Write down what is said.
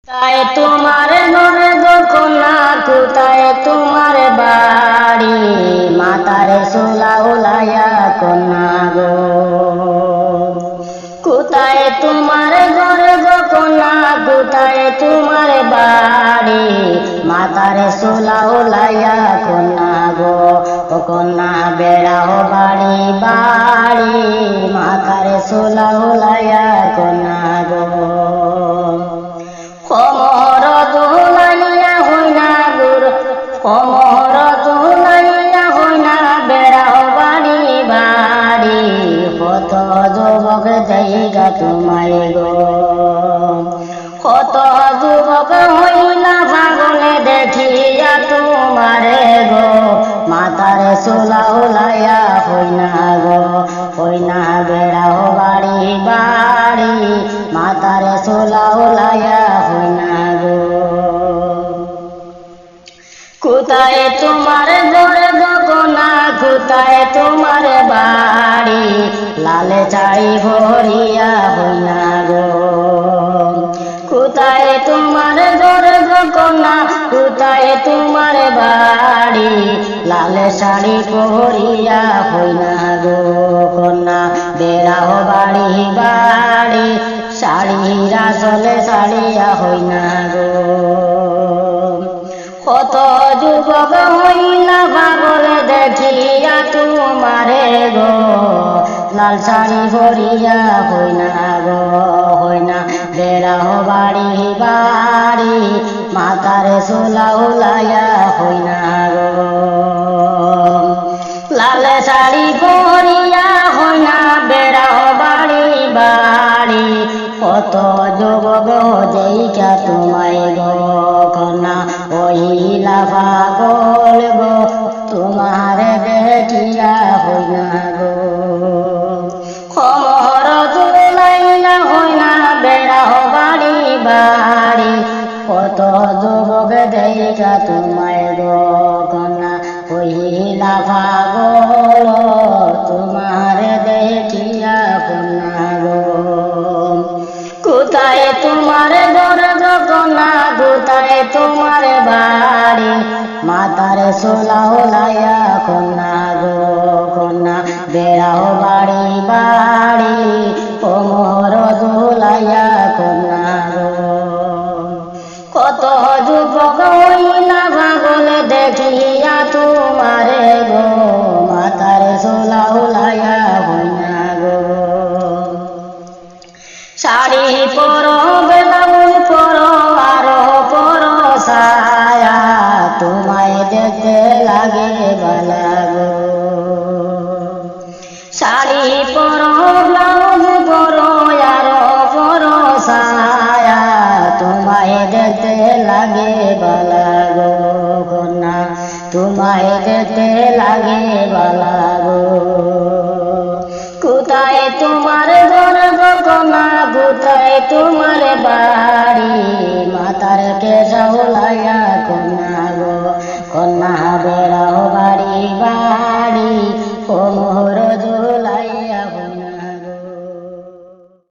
কোথায় তোমার ঘর গো কন্যা, কোথায় তোমার বাড়ি? মাতার সোলা ওলাইয়া কন্যা গো। কোথায় তোমার ঘর গো কন্যা, কোথায় তোমার বাড়ি? মাতার সোলা ওলাইয়া কন্যা গো। ও কন্যা বেড়াও বাড়ি বাড়ি, মাতার সোলা ওলাইয়া কন্যা গো। কমর দোলাইয়া হইনা গুর, কমর দোলাইয়া হইনা বেড়াও বাড়ি বাড়ি, কত যুবক জায়গা তোমায় গো। কত যুবক হইলা পাগলে দেখিয়া তোমারে গো। মাতার সোলা ওলাইয়া হইনা গো, হইনা বেড়াও বাড়ি বাড়ি, মাতার সোলা ওলাইয়া হইনা গো। কোথায় তোমার ঘর গো কন্যা, কোথায় তোমার বাড়ি? লালে চাই ভরিয়া হইনা গো। কোথায় তোমার ঘর গো কন্যা, কোথায় তোমার বাড়ি? লালে শাড়ি পরিয়া হইনা গো কন্যা বেড়াও বাড়ি বাড়ি, শাড়িরা চলে শাড়িয়া হইনা গো। কত যুবক হইলা পাগলে দেখিয়া তোমারে গো। লাল শাড়ি পরিয়া হইনা গো, হইনা বেড়াও বাড়ি বাড়ি, মাতার সোলা ওলাইয়া হইনা গো। লাল শাড়ি পরিয়া হইনা বেড়াও বাড়ি বাড়ি, কত যুবক যেইকা তোমায় গো কন্যা ওইলা পাগল গো, তোমার দেখিয়া হইনা গো। কমর দোলাইয়া হইনা বেড়াও বাড়ি বাড়ি, কত যুবক দেখা তোমায় গো কন্যা হইলা পাগল, তোমার দেখিয়া কন্যা গো। কোথায় তোমার ঘর গো কন্যা, কোথায় তোমার বাড়ি? মাতার সোলা ওলাইয়া কন্যা গো, কন্যা বেড়াও বাড়ি বাড়ি, কোমর দোলাইয়া কন্যা গো। কত যুবক হইলা পাগল দেখিয়া তোমারে গো, মাতার সোলা ওলাইয়া হইনা গো। শাড়ি পরো ব্লাউজ পরো আরো পরো সায়া, তোমায় দেখতে লাগে ভালা গো। শাড়ি পরো ব্লাউজ পরো আরো পরো সায়া, তোমায় দেখতে লাগে ভালা গো কন্যা, তোমায় দেখতে লাগে ভালা গো। কোথায় তোমার ঘর গো কন্যা, কোথায় তোমার বাড়ি? মাতার কেশা ওলাইয়া কন্যা গো, কন্যা বেড়াও